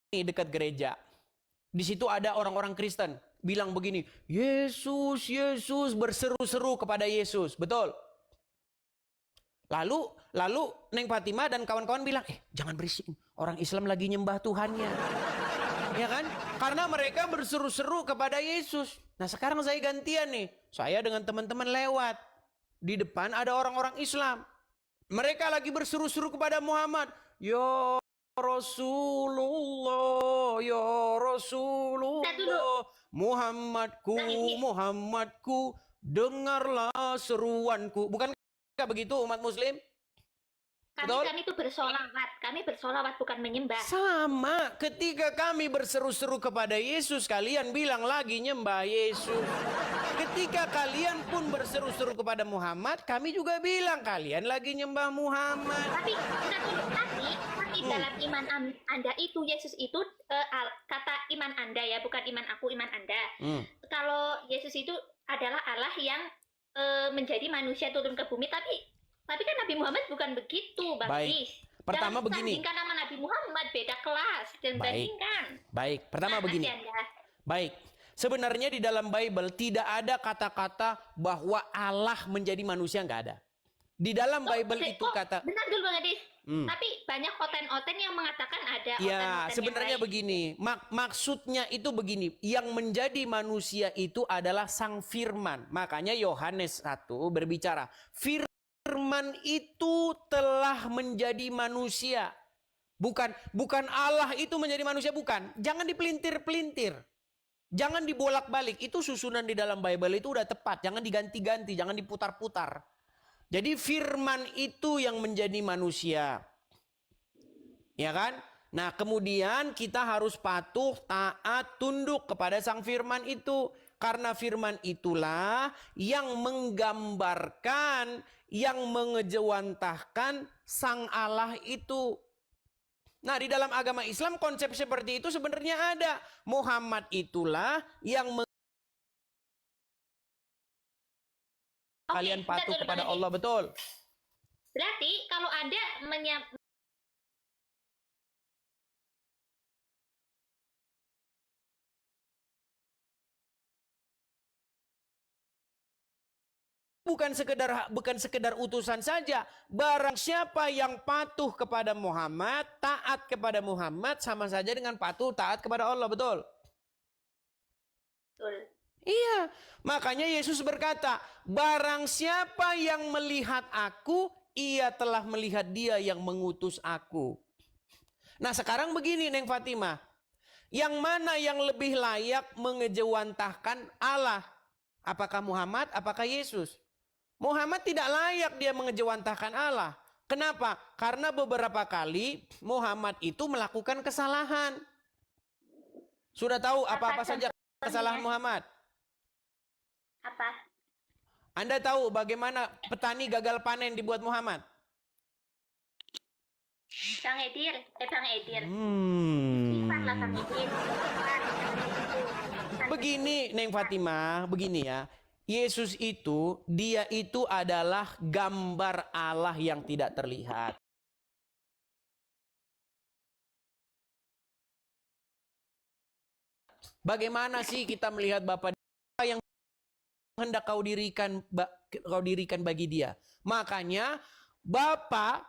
dekat gereja. Di situ ada orang-orang Kristen bilang begini, Yesus, Yesus, berseru-seru kepada Yesus. Betul. Lalu Neng Fatimah dan kawan-kawan bilang, jangan berisik, orang Islam lagi nyembah Tuhannya. Ya kan? Karena mereka berseru-seru kepada Yesus. Nah sekarang saya gantian nih. Saya dengan teman-teman lewat. Di depan ada orang-orang Islam. Mereka lagi berseru-seru kepada Muhammad. Ya Rasulullah, ya Rasulullah, Muhammadku, Muhammadku, dengarlah seruanku. Bukankah begitu umat muslim? Kami itu bersolawat bukan menyembah. Sama, ketika kami berseru-seru kepada Yesus, kalian bilang lagi nyembah Yesus. Ketika kalian pun berseru-seru kepada Muhammad, kami juga bilang kalian lagi nyembah Muhammad. Tapi dalam iman Anda itu, Yesus itu kata iman Anda ya, bukan iman aku, iman Anda. Kalau Yesus itu adalah Allah yang menjadi manusia turun ke bumi, tapi kan Nabi Muhammad bukan begitu, Bang Tis. Pertama begini. Bandingkan nama Nabi Muhammad, beda kelas. Dan bandingkan. Baik, pertama begini. Baik, sebenarnya di dalam Bible tidak ada kata-kata bahwa Allah menjadi manusia, nggak ada. Di dalam Bible itu kata. Benar dulu Bang Tis. Tapi banyak oten-oten yang mengatakan ada. Ya, sebenarnya begini. Maksudnya itu begini. Yang menjadi manusia itu adalah Sang Firman. Makanya Yohanes 1 berbicara. Firman itu telah menjadi manusia. Bukan Allah itu menjadi manusia, bukan. Jangan dipelintir-pelintir. Jangan dibolak-balik. Itu susunan di dalam Bible itu udah tepat. Jangan diganti-ganti, jangan diputar-putar. Jadi firman itu yang menjadi manusia. Ya kan? Nah, kemudian kita harus patuh, taat, tunduk kepada sang firman itu. Karena firman itulah yang menggambarkan, yang mengejawantahkan sang Allah itu. Nah, di dalam agama Islam konsep seperti itu sebenarnya ada. Muhammad itulah yang kalian patuh kepada Allah, betul. Berarti kalau Anda bukan sekedar utusan saja. Barang siapa yang patuh kepada Muhammad, taat kepada Muhammad, sama saja dengan patuh taat kepada Allah, betul? Betul. Iya, makanya Yesus berkata, barang siapa yang melihat aku, ia telah melihat dia yang mengutus aku. Nah sekarang begini Neng Fatimah, yang mana yang lebih layak mengejawantahkan Allah? Apakah Muhammad, apakah Yesus? Muhammad tidak layak dia mengejawantahkan Allah. Kenapa? Karena beberapa kali Muhammad itu melakukan kesalahan. Sudah tahu apa-apa saja kesalahan Muhammad? Apa? Anda tahu bagaimana petani gagal panen dibuat Muhammad? Bang Edir. Begini Neng Fatimah, begini ya. Yesus itu, dia itu adalah gambar Allah yang tidak terlihat. Bagaimana sih kita melihat Bapa yang hendak kau dirikan bagi dia? Makanya Bapa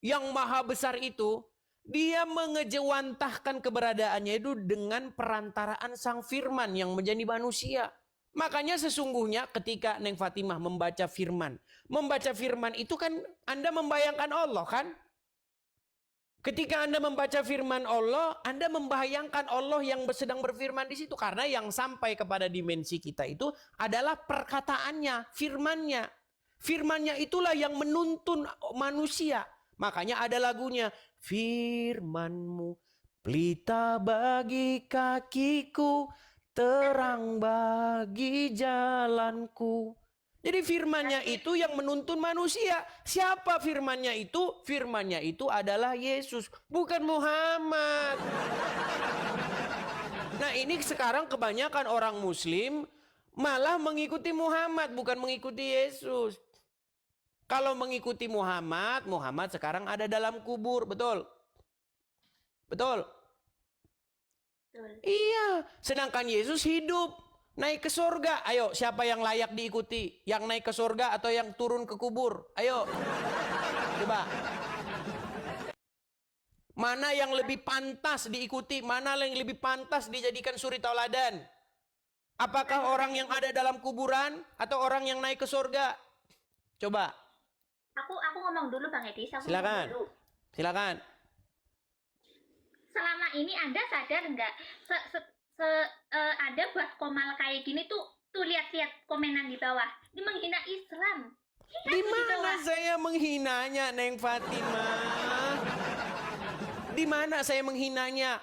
yang maha besar itu, dia mengejawantahkan keberadaannya itu dengan perantaraan sang firman yang menjadi manusia. Makanya sesungguhnya ketika Neng Fatimah membaca firman itu kan Anda membayangkan Allah kan? Ketika Anda membaca firman Allah, Anda membayangkan Allah yang sedang berfirman di situ. Karena yang sampai kepada dimensi kita itu adalah perkataannya, firmannya. Firmannya itulah yang menuntun manusia. Makanya ada lagunya, firman-Mu pelita bagi kakiku, terang bagi jalanku. Jadi firmannya itu yang menuntun manusia. Siapa firmannya itu? Firmannya itu adalah Yesus, bukan Muhammad. Nah ini sekarang kebanyakan orang Muslim malah mengikuti Muhammad, bukan mengikuti Yesus. Kalau mengikuti Muhammad, Muhammad sekarang ada dalam kubur, betul? Betul? Betul. Iya, sedangkan Yesus hidup, naik ke surga. Ayo, siapa yang layak diikuti? Yang naik ke surga atau yang turun ke kubur? Ayo, coba. Mana yang lebih pantas diikuti? Mana yang lebih pantas dijadikan suri tauladan? Apakah orang yang ada dalam kuburan atau orang yang naik ke surga? Coba. Aku ngomong dulu Bang Edis, aku Silakan. ngomong dulu. Silakan. Selama ini Anda sadar nggak? Anda buat komal kayak gini tuh lihat-lihat komenan di bawah. Ini menghina Islam. Di mana saya menghinanya, Neng Fatimah? Di mana saya menghinanya?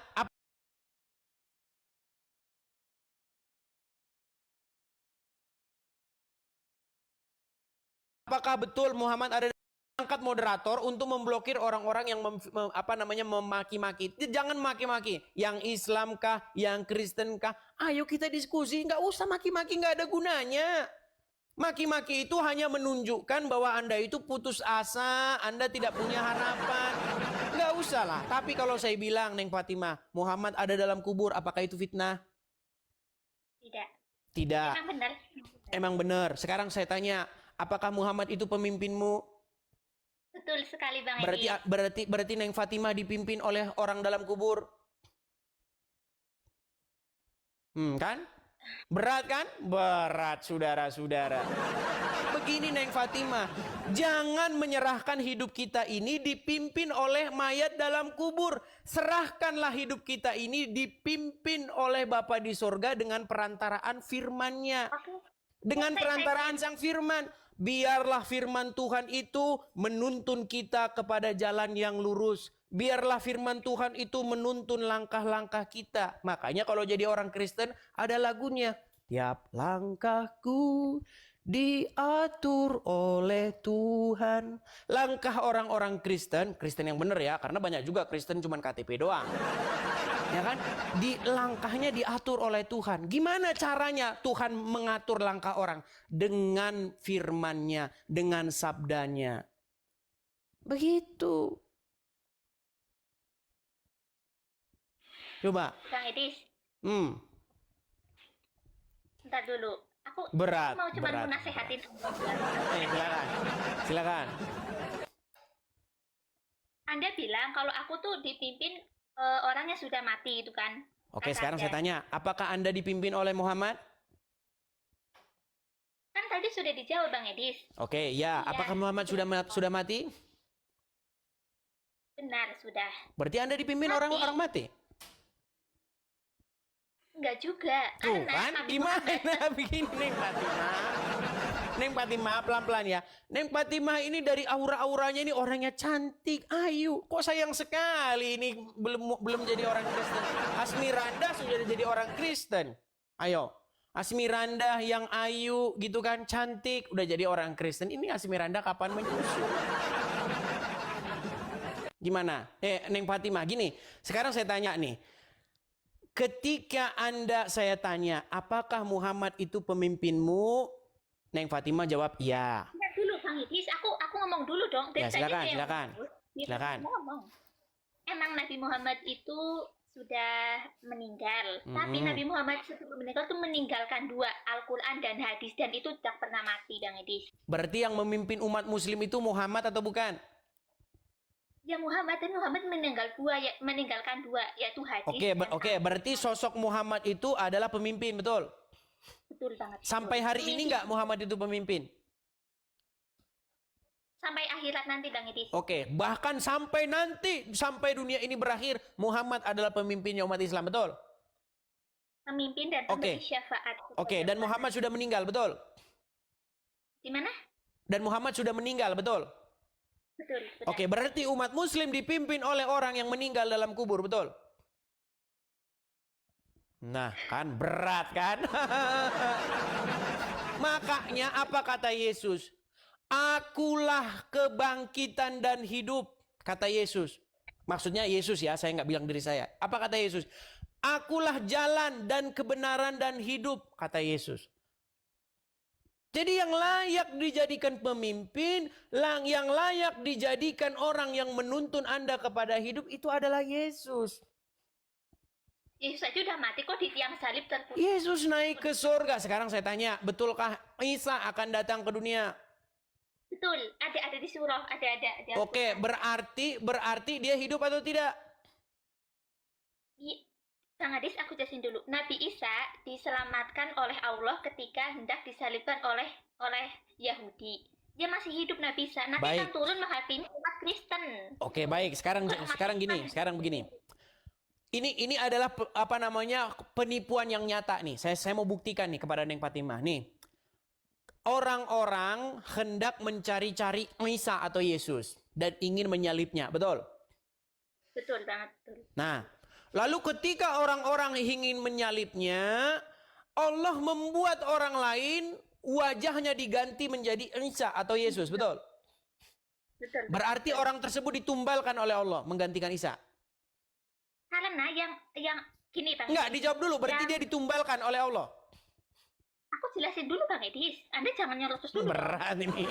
Apakah betul Muhammad ada angkat moderator untuk memblokir orang-orang yang memaki-maki? Jangan maki-maki. Yang Islam kah, yang Kristen kah? Ayo kita diskusi. Nggak usah maki-maki, nggak ada gunanya. Maki-maki itu hanya menunjukkan bahwa Anda itu putus asa, Anda tidak punya harapan. Nggak usah lah. Tapi kalau saya bilang, Neng Fatimah, Muhammad ada dalam kubur, apakah itu fitnah? Tidak. Tidak. Emang benar. Emang benar. Sekarang saya tanya, apakah Muhammad itu pemimpinmu? Betul sekali Bang Edis. Berarti Neng Fatimah dipimpin oleh orang dalam kubur. Kan? Berat kan? Berat, saudara-saudara. Begini Neng Fatimah, jangan menyerahkan hidup kita ini dipimpin oleh mayat dalam kubur. Serahkanlah hidup kita ini dipimpin oleh Bapa di sorga dengan perantaraan firman-Nya. Dengan perantaraan sang firman. Biarlah firman Tuhan itu menuntun kita kepada jalan yang lurus. Biarlah firman Tuhan itu menuntun langkah-langkah kita. Makanya kalau jadi orang Kristen ada lagunya. Tiap langkahku diatur oleh Tuhan. Langkah orang-orang Kristen, Kristen yang benar ya, karena banyak juga Kristen cuman KTP doang. Ya kan? Langkahnya diatur oleh Tuhan. Gimana caranya Tuhan mengatur langkah orang? Dengan firman-Nya, dengan sabdanya. Begitu. Coba. Bang Edis. Bentar dulu. Aku mau cuma mau nasehatin. Silakan. Anda bilang kalau aku tuh dipimpin orangnya sudah mati itu kan. Oke, sekarang saya tanya, apakah Anda dipimpin oleh Muhammad? Kan tadi sudah dijawab Bang Edis. Oke, ya. Apakah Muhammad sudah mati? Benar, sudah. Berarti Anda dipimpin orang-orang mati? Enggak juga. Tuh kan, gimana begini Neng Fatimah? Neng Fatimah, pelan-pelan ya. Neng Fatimah ini dari aura-auranya ini orangnya cantik, ayu. Kok sayang sekali ini belum jadi orang Kristen. Asmiranda sudah jadi orang Kristen. Ayo, Asmiranda yang ayu gitu kan, cantik, udah jadi orang Kristen. Ini Asmiranda kapan menyusul? Gimana? Neng Fatimah, gini. Sekarang saya tanya nih. Ketika saya tanya, apakah Muhammad itu pemimpinmu? Neng Fatimah jawab, iya. Enggak dulu Bang Edis, aku ngomong dulu dong. Ya, silakan. Ngomong. Emang Nabi Muhammad itu sudah meninggal. Tapi Nabi Muhammad sebelum meninggal itu meninggalkan 2, Al-Quran dan hadis. Dan itu tidak pernah mati Bang Edis. Berarti yang memimpin umat muslim itu Muhammad atau bukan? Ya Muhammad, dan Muhammad meninggalkan 2, yaitu hadis. Oke, berarti sosok Muhammad itu adalah pemimpin, betul? Betul banget. Sampai hari ini nggak Muhammad itu pemimpin? Sampai akhirat nanti Bang Edis. Oke, bahkan sampai dunia ini berakhir, Muhammad adalah pemimpinnya umat Islam, betul? Pemimpin dan pemberi syafaat. Oke, dan Muhammad sudah meninggal, betul? Di mana? Dan Muhammad sudah meninggal, betul? Betul. Oke, berarti umat muslim dipimpin oleh orang yang meninggal dalam kubur, betul? Nah, kan berat kan? Makanya apa kata Yesus? Akulah kebangkitan dan hidup, kata Yesus. Maksudnya Yesus ya, saya nggak bilang diri saya. Apa kata Yesus? Akulah jalan dan kebenaran dan hidup, kata Yesus. Jadi yang layak dijadikan pemimpin, yang layak dijadikan orang yang menuntun Anda kepada hidup itu adalah Yesus. Yesus aja udah mati kok di tiang salib terputus. Yesus naik ke surga. Sekarang saya tanya, betulkah Isa akan datang ke dunia? Betul, ada di surah, ada. Oke, berarti dia hidup atau tidak? Kang Adis, aku jelasin dulu. Nabi Isa diselamatkan oleh Allah ketika hendak disalibkan oleh Yahudi. Dia masih hidup Nabi Isa. Nanti Baik. kan turun menghakimi umat Kristen. Oke, baik. Sekarang begini. Ini adalah penipuan yang nyata nih. Saya mau buktikan nih kepada Neng Fatimah nih. Orang-orang hendak mencari-cari Isa atau Yesus dan ingin menyalibnya, betul? Betul banget, betul. Nah, lalu ketika orang-orang ingin menyalibnya, Allah membuat orang lain wajahnya diganti menjadi Isa atau Yesus, betul? Betul. Berarti orang tersebut ditumbalkan oleh Allah menggantikan Isa. Karena yang gini Bang. Enggak, dijawab dulu. Berarti dia ditumbalkan oleh Allah. Aku jelasin dulu Bang Edis. Anda jangan nyerocos dulu. Berat ini.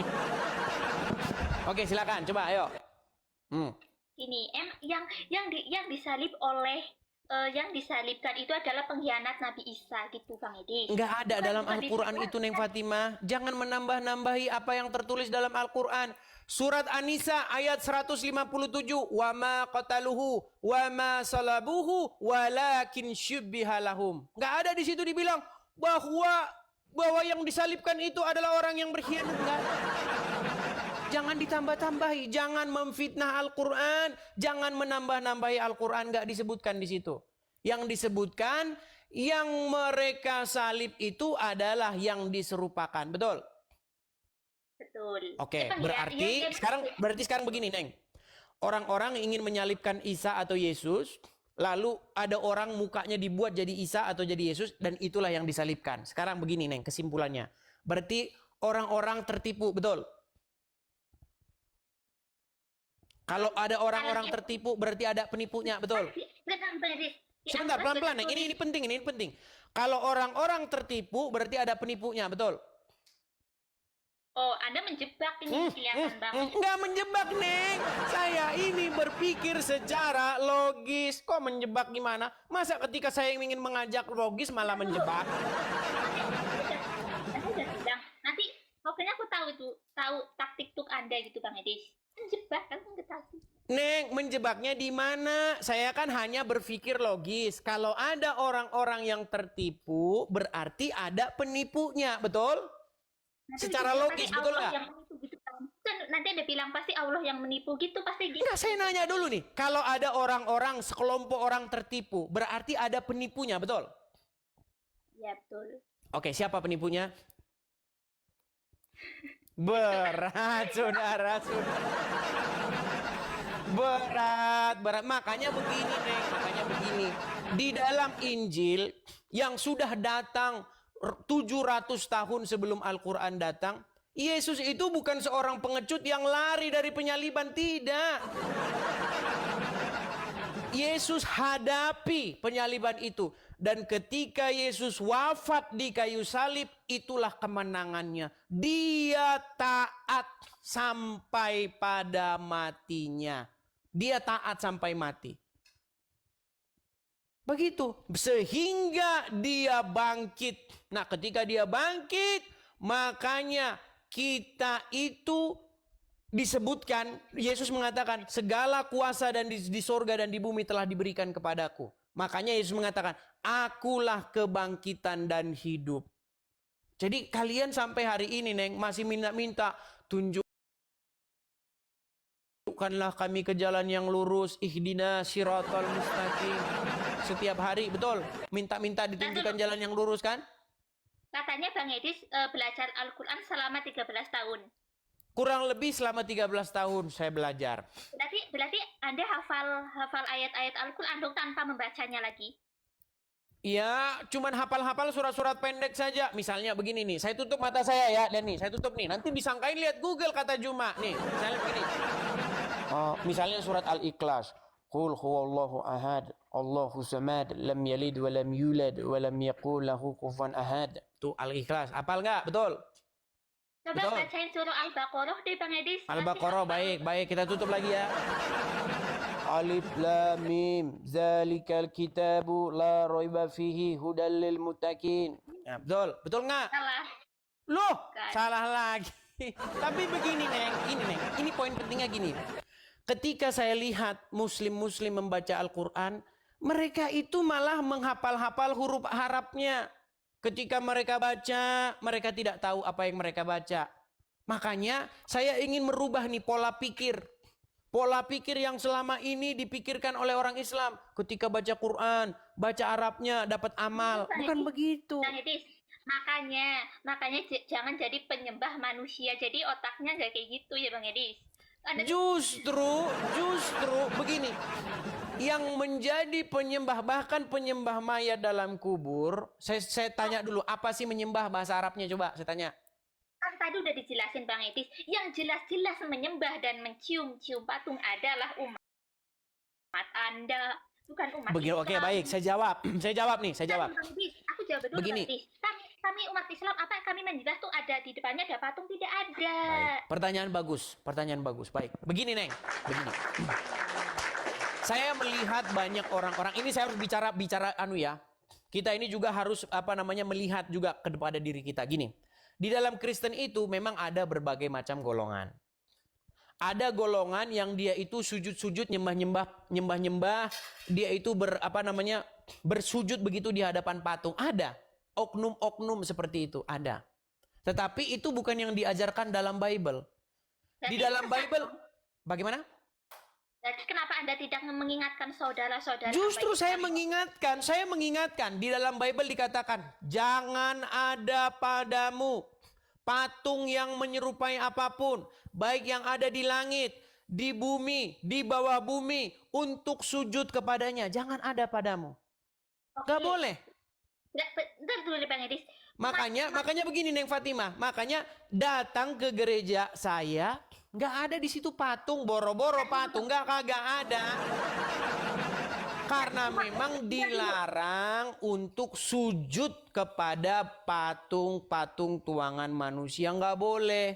Oke, silakan. Coba, ayo. Ini yang disalib oleh yang disalibkan itu adalah pengkhianat Nabi Isa gitu Bang Edis. Enggak ada dalam Al-Quran itu, Neng Fatimah. Jangan menambah-nambahi apa yang tertulis dalam Al-Quran. Surat An-Nisa ayat 157. Wa ma qataluhu wa ma salabuhu walakin syubbiha lahum. Enggak ada di situ dibilang bahwa yang disalibkan itu adalah orang yang berkhianat. Enggak ada. Jangan ditambah-tambahi, jangan memfitnah Al-Quran, jangan menambah-nambahi Al-Quran, enggak disebutkan di situ. Yang disebutkan yang mereka salib itu adalah yang diserupakan, betul? Betul. Oke, berarti sekarang begini, Neng. Orang-orang ingin menyalibkan Isa atau Yesus, lalu ada orang mukanya dibuat jadi Isa atau jadi Yesus, dan itulah yang disalibkan. Sekarang begini, Neng, kesimpulannya. Berarti orang-orang tertipu, betul? Kalau ada orang-orang tertipu, berarti ada penipunya, betul? Sebentar, pelan-pelan, Neng. Ini penting. Kalau orang-orang tertipu, berarti ada penipunya, betul? Oh, Anda menjebak ini kelihatan banget. Enggak menjebak, Neng. Saya ini berpikir secara logis. Kok menjebak gimana? Masa ketika saya ingin mengajak logis malah menjebak? Nanti pokoknya aku tahu taktik tuk Anda gitu Bang Edis. Menjebak kan tahu. Neng, menjebaknya di mana? Saya kan hanya berpikir logis. Kalau ada orang-orang yang tertipu, berarti ada penipunya, betul? Secara logis, betul nggak? Gitu, kan nanti Anda bilang pasti Allah yang menipu gitu, pasti gitu. Enggak, saya nanya dulu nih. Kalau ada orang-orang, sekelompok orang tertipu, berarti ada penipunya, betul? Ya, betul. Oke, siapa penipunya? Berat, saudara. Berat. Makanya begini, Neng. Di dalam Injil yang sudah datang 700 tahun sebelum Al-Quran datang, Yesus itu bukan seorang pengecut yang lari dari penyaliban, tidak. Yesus hadapi penyaliban itu. Dan ketika Yesus wafat di kayu salib, itulah kemenangannya. Dia taat sampai pada matinya. Dia taat sampai mati. Begitu, sehingga dia bangkit. Nah, ketika dia bangkit, makanya kita itu disebutkan, Yesus mengatakan, segala kuasa dan di sorga dan di bumi telah diberikan kepadaku. Makanya Yesus mengatakan, akulah kebangkitan dan hidup. Jadi kalian sampai hari ini, Neng, masih minta-minta, tunjukkanlah kami ke jalan yang lurus, ihdina siratal mustaqim. Setiap hari, betul? Minta-minta ditunjukkan jalan yang lurus, kan? Katanya Bang Edis belajar Al-Quran selama 13 tahun. Kurang lebih selama 13 tahun saya belajar. Berarti Anda hafal ayat-ayat Al-Quran dong tanpa membacanya lagi? Iya, cuman hafal-hafal surat-surat pendek saja. Misalnya begini nih, saya tutup mata saya ya, dan nih, saya tutup nih. Nanti disangkain lihat Google kata Juma. Nih, misalnya begini. Misalnya surat Al-Ikhlas. Qul huwallahu ahad, Allahu samad, lam yalid wa lam yulad wa lam yakul lahu kufuwan ahad. Tuh Al-Ikhlas. Hafal nggak? Betul? Coba Betul. bacain surah Al-Baqarah deh Bang Edis. Al-Baqarah, baik. Kita tutup lagi ya. Alif Lam Mim. Zalikal kitabu la raiba fihi hudal lil muttaqin. Ya, betul. Betul nggak? Salah. Loh, Bukan. salah lagi. Tapi begini, Neng. Ini, Neng. Ini poin pentingnya gini. Ketika saya lihat muslim-muslim membaca Al-Quran, mereka itu malah menghafal-hafal huruf Arabnya. Ketika mereka baca, mereka tidak tahu apa yang mereka baca. Makanya saya ingin merubah nih pola pikir. Pola pikir yang selama ini dipikirkan oleh orang Islam. Ketika baca Quran, baca Arabnya dapat amal. Bukan begitu. Bang Edis, makanya jangan jadi penyembah manusia. Jadi otaknya nggak kayak gitu ya Bang Edis. Justru begini. Yang menjadi penyembah, bahkan penyembah mayat dalam kubur. Saya tanya dulu, apa sih menyembah bahasa Arabnya? Coba saya tanya. Kan tadi udah dijelasin Bang Edis. Yang jelas-jelas menyembah dan mencium-cium patung adalah umat Anda, bukan umat Begini, Islam. oke, baik, saya jawab. Saya jawab. Bang Edis, aku jawab dulu Begini. Bang Edis. Kami umat Islam, apa yang kami menyembah tuh ada di depannya ada patung, tidak ada. Baik. Pertanyaan bagus. Baik. Begini, Neng. Begini. Saya melihat banyak orang-orang, ini saya harus bicara ya. Kita ini juga harus melihat juga kepada diri kita. Gini. Di dalam Kristen itu memang ada berbagai macam golongan. Ada golongan yang dia itu sujud-sujud, nyembah-nyembah, dia itu bersujud begitu di hadapan patung. Ada oknum-oknum seperti itu, ada. Tetapi itu bukan yang diajarkan dalam Bible. Di dalam Bible, bagaimana? Jadi kenapa Anda tidak mengingatkan saudara-saudara? Justru saya mengingatkan. Di dalam Bible dikatakan, jangan ada padamu patung yang menyerupai apapun, baik yang ada di langit, di bumi, di bawah bumi, untuk sujud kepadanya. Jangan ada padamu. Gak boleh. Bentar dulu Bang Edis. Makanya begini Neng Fatimah. Makanya datang ke gereja saya, nggak ada di situ patung, boro-boro patung, kagak ada. Karena memang dilarang untuk sujud kepada patung-patung tuangan manusia, nggak boleh.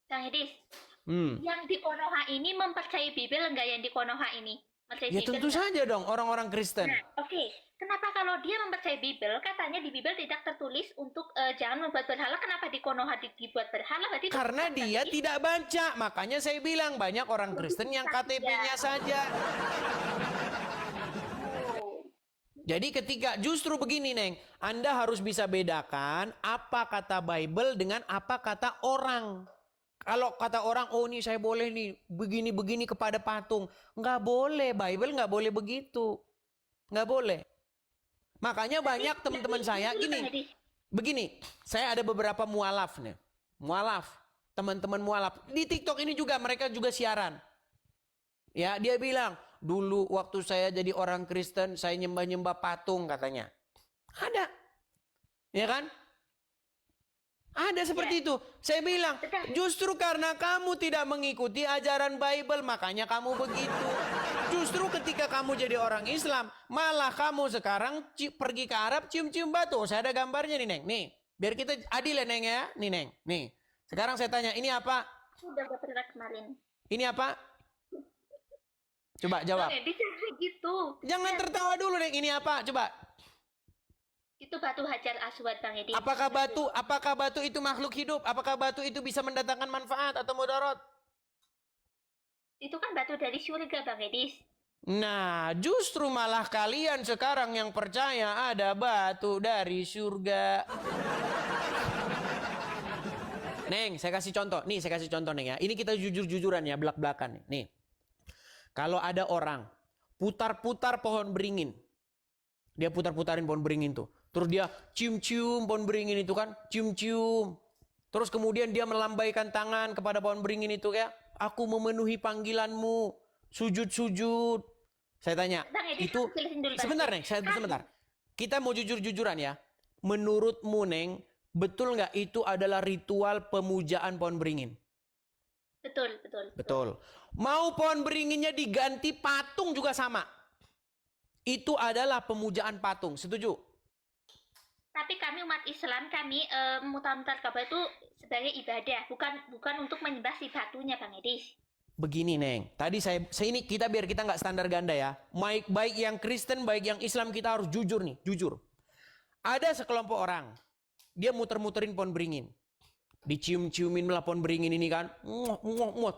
Bang Edis, yang di Konoha ini mempercayai Bible enggak yang di Konoha ini? Ya tentu saja dong orang-orang Kristen. Nah, oke. Kenapa kalau dia mempercayai Bible, katanya di Bible tidak tertulis untuk jangan membuat berhala, kenapa di Konoha dibuat berhala? Berarti karena dia tidak baca. Makanya saya bilang banyak orang Kristen yang KTP-nya saja. Jadi ketika justru begini Neng, Anda harus bisa bedakan apa kata Bible dengan apa kata orang. Kalau kata orang, oh ini saya boleh nih begini-begini kepada patung. Nggak boleh, Bible nggak boleh begitu. Nggak boleh. Makanya banyak teman-teman saya begini, saya ada beberapa mualaf nih. Mualaf, teman-teman mualaf. Di TikTok ini juga mereka juga siaran. Ya, dia bilang, dulu waktu saya jadi orang Kristen, saya nyembah-nyembah patung katanya. Ada. Ya kan? Ada seperti itu. Saya bilang, justru karena kamu tidak mengikuti ajaran Bible, makanya kamu begitu. Justru ketika kamu jadi orang Islam, malah kamu sekarang pergi ke Arab cium-cium batu. Saya ada gambarnya nih, Neng. Nih, biar kita adil ya, Neng ya. Nih, Neng. Nih. Sekarang saya tanya, ini apa? Sudah pernah kemarin. Ini apa? Coba jawab. Gitu. Jangan tertawa dulu, Neng. Ini apa? Coba. Itu batu Hajar Aswad, Bang Edi. Apakah batu itu makhluk hidup? Apakah batu itu bisa mendatangkan manfaat atau mudarat? Itu kan batu dari surga, Bang Edi. Nah, justru malah kalian sekarang yang percaya ada batu dari surga. Neng, saya kasih contoh. Nih, saya kasih contoh, Neng ya. Ini kita jujur-jujuran ya, belak-belakan. Nih. Kalau ada orang putar-putar pohon beringin. Dia putar-putarin pohon beringin tuh. Terus dia cium-cium pohon beringin itu kan. Cium-cium. Terus kemudian dia melambaikan tangan kepada pohon beringin itu ya. Aku memenuhi panggilanmu. Sujud-sujud. Saya tanya. Itu sebentar Neng. Sebentar. Kita mau jujur-jujuran ya. Menurutmu Neng. Betul nggak itu adalah ritual pemujaan pohon beringin? Betul. Mau pohon beringinnya diganti patung juga sama. Itu adalah pemujaan patung. Setuju? Tapi kami umat Islam, kami mutar-mutar Ka'bah itu sebagai ibadah, bukan untuk menyembah si batunya, Bang Edis. Begini Neng, tadi saya ini kita biar kita nggak standar ganda ya. Baik yang Kristen, baik yang Islam kita harus jujur nih, jujur. Ada sekelompok orang, dia muter-muterin pohon beringin. Dicium-ciumin lah pohon beringin ini kan.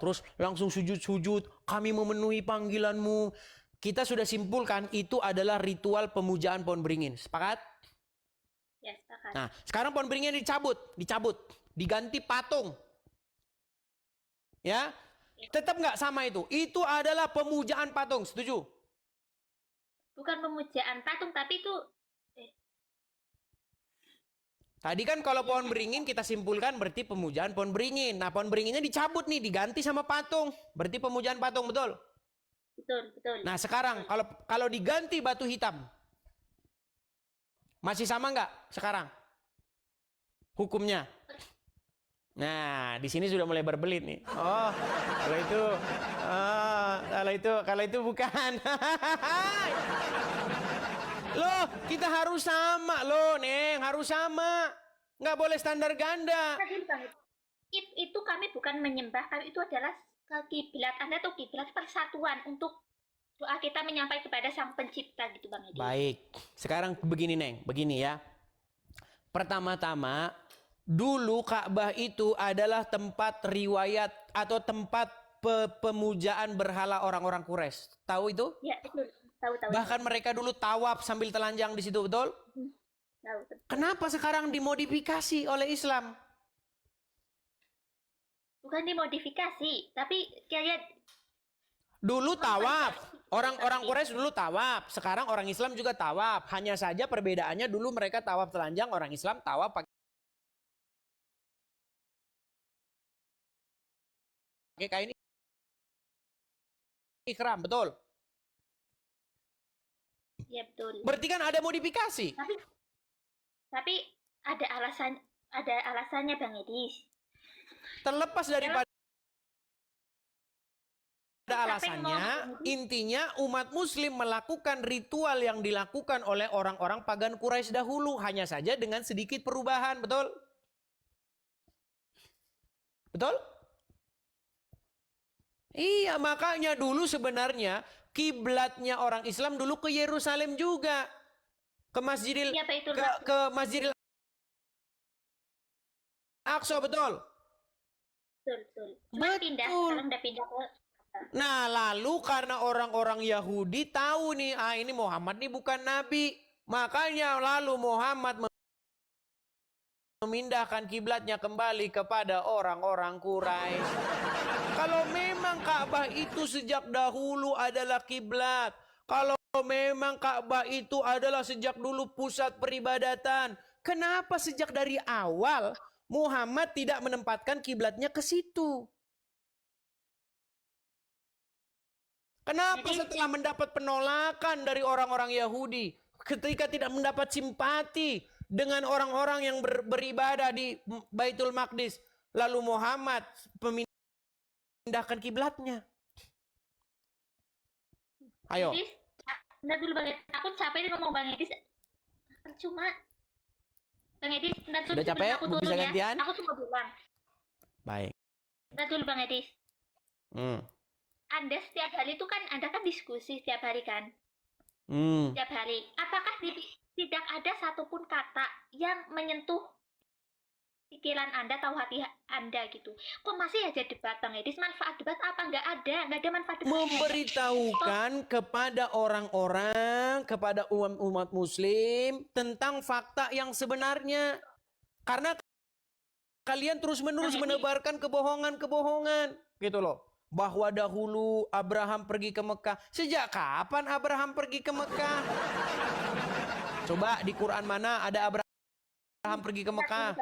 Terus langsung sujud-sujud. Kami memenuhi panggilanmu. Kita sudah simpulkan itu adalah ritual pemujaan pohon beringin. Sepakat? Ya, sepakat. Nah, sekarang pohon beringin dicabut. Diganti patung. Ya, tetap nggak sama itu. Itu adalah pemujaan patung. Setuju? Bukan pemujaan patung, tapi itu Tadi kan kalau pohon beringin kita simpulkan berarti pemujaan pohon beringin. Nah, pohon beringinnya dicabut nih, diganti sama patung. Berarti pemujaan patung, betul? betul. Nah, sekarang kalau diganti batu hitam. Masih sama nggak sekarang? Hukumnya? Nah, di sini sudah mulai berbelit nih. Oh, kalau itu bukan. Loh, kita harus sama loh, Neng, harus sama. Nggak boleh standar ganda. Itu kami bukan menyembah, kami itu adalah kiblat Anda tuh kiblat persatuan untuk doa kita menyampaikan kepada Sang Pencipta gitu Bang Edi. Baik, sekarang begini Neng, begini ya. Pertama-tama, dulu Ka'bah itu adalah tempat riwayat atau tempat pemujaan berhala orang-orang Quraisy. Tahu itu? Ya, betul. Tahu. Bahkan mereka dulu tawaf sambil telanjang di situ, betul? Tahu. Kenapa sekarang dimodifikasi oleh Islam? Bukan dimodifikasi, tapi kayak Dulu tawaf, orang-orang Quraisy dulu tawaf, sekarang orang Islam juga tawaf. Hanya saja perbedaannya dulu mereka tawaf telanjang, orang Islam tawaf pakai kain ihram, betul? ya betul. Berarti kan ada modifikasi. Tapi ada alasannya Bang Edi. Terlepas daripada alasannya, intinya umat muslim melakukan ritual yang dilakukan oleh orang-orang pagan Quraisy dahulu, hanya saja dengan sedikit perubahan, betul? Betul? Iya, makanya dulu sebenarnya kiblatnya orang Islam dulu ke Yerusalem juga. Ke Masjidil ke Masjidil Aqsa, betul? Betul. Cuma pindah, sekarang udah pindah ke. Nah, lalu karena orang-orang Yahudi tahu nih, ini Muhammad nih bukan nabi. Makanya lalu Muhammad memindahkan kiblatnya kembali kepada orang-orang Quraisy. Kalau memang Ka'bah itu sejak dahulu adalah kiblat, kalau memang Ka'bah itu adalah sejak dulu pusat peribadatan, kenapa sejak dari awal Muhammad tidak menempatkan kiblatnya ke situ? Kenapa setelah mendapat penolakan dari orang-orang Yahudi, ketika tidak mendapat simpati dengan orang-orang yang beribadah di Baitul Maqdis, lalu Muhammad memindahkan kiblatnya? Ayo. Bentar dulu Bang Edis, aku capek nih ngomong Bang Edis. Cuma Bang Edis, sudah capek? Aku bisa gantian? Aku cuma bilang. Baik. Bentar dulu Bang Edis. Anda setiap hari itu kan Anda kan diskusi setiap hari kan? Setiap hari. Apakah tidak ada satupun kata yang menyentuh pikiran Anda atau hati Anda gitu? Kok masih aja debat Bang Edis? Manfaat debat apa? Nggak ada manfaat debat. Memberitahukan kepada orang-orang, kepada umat muslim tentang fakta yang sebenarnya. Karena kalian terus-menerus menebarkan kebohongan-kebohongan gitu loh. Bahwa dahulu Abraham pergi ke Mekah. Sejak kapan Abraham pergi ke Mekah? Coba di Quran mana ada Abraham pergi ke Mekah?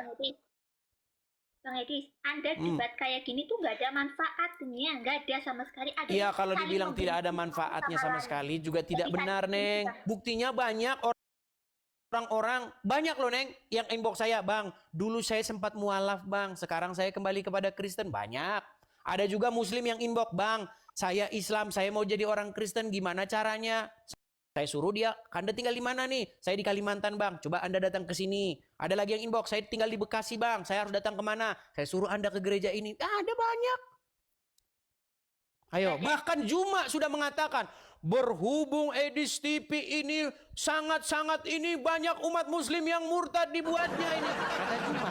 Bang Edis, Anda debat kayak gini tuh nggak ada manfaatnya, nggak ada sama sekali. Iya, kalau dibilang tidak ada manfaatnya sama sekali juga tidak benar, Neng. Buktinya banyak orang-orang, banyak loh Neng, yang inbox saya, Bang, dulu saya sempat mualaf Bang, sekarang saya kembali kepada Kristen, banyak. Ada juga muslim yang inbox, Bang, saya Islam, saya mau jadi orang Kristen, gimana caranya? Saya suruh dia, Anda tinggal di mana nih? Saya di Kalimantan Bang, coba Anda datang ke sini. Ada lagi yang inbox, saya tinggal di Bekasi Bang, saya harus datang kemana? Saya suruh Anda ke gereja ini. Ada banyak. Ayo, bahkan Juma sudah mengatakan, berhubung Edis TV ini sangat-sangat ini banyak umat muslim yang murtad dibuatnya ini. Kata Juma.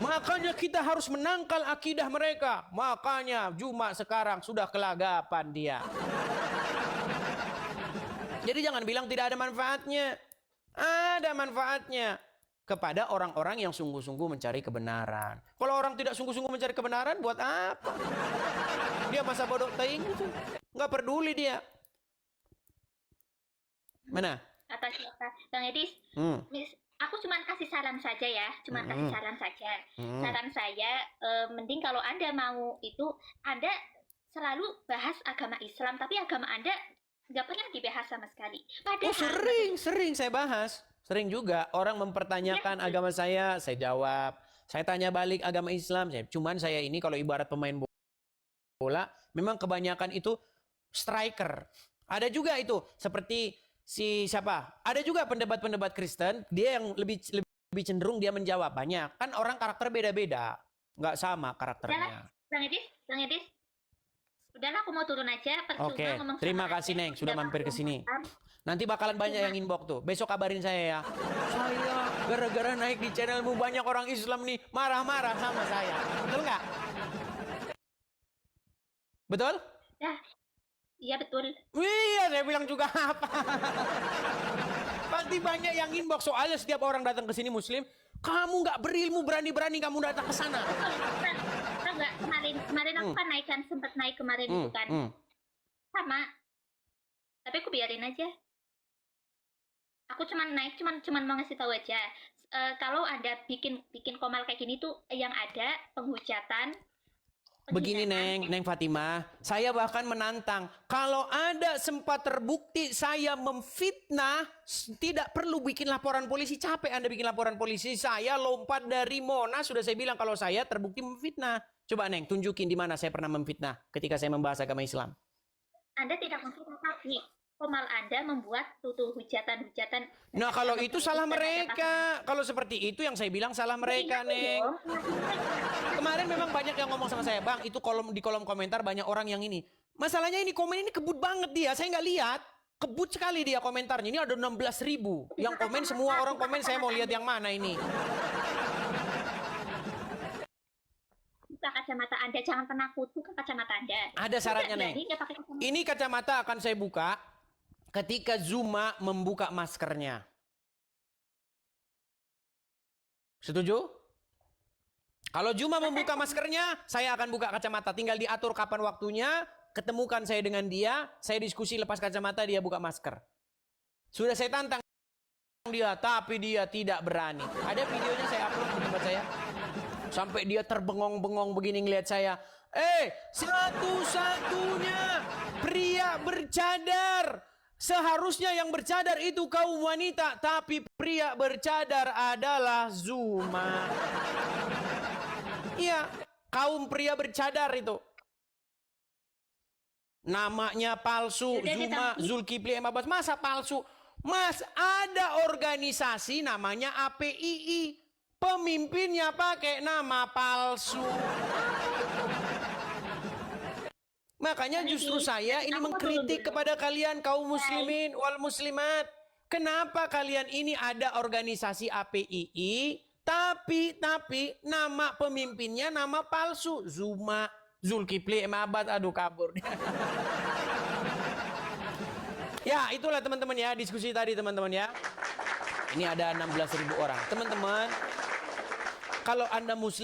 Makanya kita harus menangkal akidah mereka. Makanya Juma sekarang sudah kelagapan dia. Jadi jangan bilang tidak ada manfaatnya. Ada manfaatnya. Kepada orang-orang yang sungguh-sungguh mencari kebenaran. Kalau orang tidak sungguh-sungguh mencari kebenaran, buat apa? Dia masa bodoh teing itu. Nggak peduli dia. Mana? Kata siapa? Bang Edis, aku cuma kasih saran saja ya. Kasih saran saja. Saran saya, mending kalau Anda mau itu, Anda selalu bahas agama Islam. Tapi agama Anda nggak pernah dibahas sama sekali. Padahal, Sering saya bahas. Sering juga orang mempertanyakan agama saya jawab. Saya tanya balik agama Islam. Cuman saya ini kalau ibarat pemain bola, memang kebanyakan itu striker. Ada juga itu seperti si siapa? Ada juga pendebat-pendebat Kristen, dia yang lebih cenderung dia menjawab banyak. Kan orang karakter beda-beda, nggak sama karakternya. Bang Edis, udahlah aku mau turun aja. Oke, terima kasih Neng sudah mampir ke sini. Nanti bakalan banyak yang inbox tuh. Besok kabarin saya ya. Saya gara-gara naik di channelmu banyak orang Islam nih marah-marah sama saya. Betul nggak? Betul? Ya, iya betul. Iya, saya bilang juga apa. Pasti banyak yang inbox soalnya setiap orang datang ke sini Muslim, kamu nggak berilmu, berani-berani kamu datang ke sana. Enggak, kemarin aku kan sempat naik kemarin itu kan. Sama. Tapi aku biarin aja. Aku cuman naik, cuman mau ngasih tahu aja. Kalau Anda bikin komal kayak gini tuh yang ada penghujatan. Begini Neng Fatimah, saya bahkan menantang. Kalau ada sempat terbukti saya memfitnah, tidak perlu bikin laporan polisi. Capek Anda bikin laporan polisi. Saya lompat dari Monas, sudah saya bilang kalau saya terbukti memfitnah. Coba Neng, tunjukin di mana saya pernah memfitnah ketika saya membahas agama Islam. Anda tidak memfitnah, tapi komal Anda membuat hujatan-hujatan. Nah kalau itu salah mereka. Kalau seperti itu yang saya bilang salah mereka Neng. Kemarin memang banyak yang ngomong sama saya, Bang itu di kolom komentar banyak orang yang ini. Masalahnya ini komen ini kebut banget dia, saya nggak lihat. Kebut sekali dia komentarnya, ini ada 16.000. Yang komen semua orang komen, saya mau lihat yang mana ini. Buka kacamata Anda, jangan penakut, buka kacamata Anda. Ada syaratnya Neng. Ini kacamata akan saya buka ketika Zuma membuka maskernya. Setuju? Kalau Zuma membuka maskernya, saya akan buka kacamata. Tinggal diatur kapan waktunya, ketemukan saya dengan dia, saya diskusi lepas kacamata, dia buka masker. Sudah saya tantang dia, tapi dia tidak berani. Ada videonya saya upload di tempat saya. Sampai dia terbengong-bengong begini ngelihat saya. Satu-satunya pria bercadar. Seharusnya yang bercadar itu kaum wanita, tapi pria bercadar adalah Zuma. Iya, kaum pria bercadar itu. Namanya palsu, Zuma, Zulkifli M. Abbas. Masa palsu? Mas, ada organisasi namanya APII. Pemimpinnya pakai nama palsu. Makanya justru saya ini mengkritik kepada kalian kaum muslimin wal muslimat. Kenapa kalian ini ada organisasi APII, tapi nama pemimpinnya nama palsu. Zuma, Zulkifli M. Abbas, aduh kabur. Ya, itulah teman-teman ya, diskusi tadi teman-teman ya. Ini ada 16.000 orang. Teman-teman, kalau Anda muslim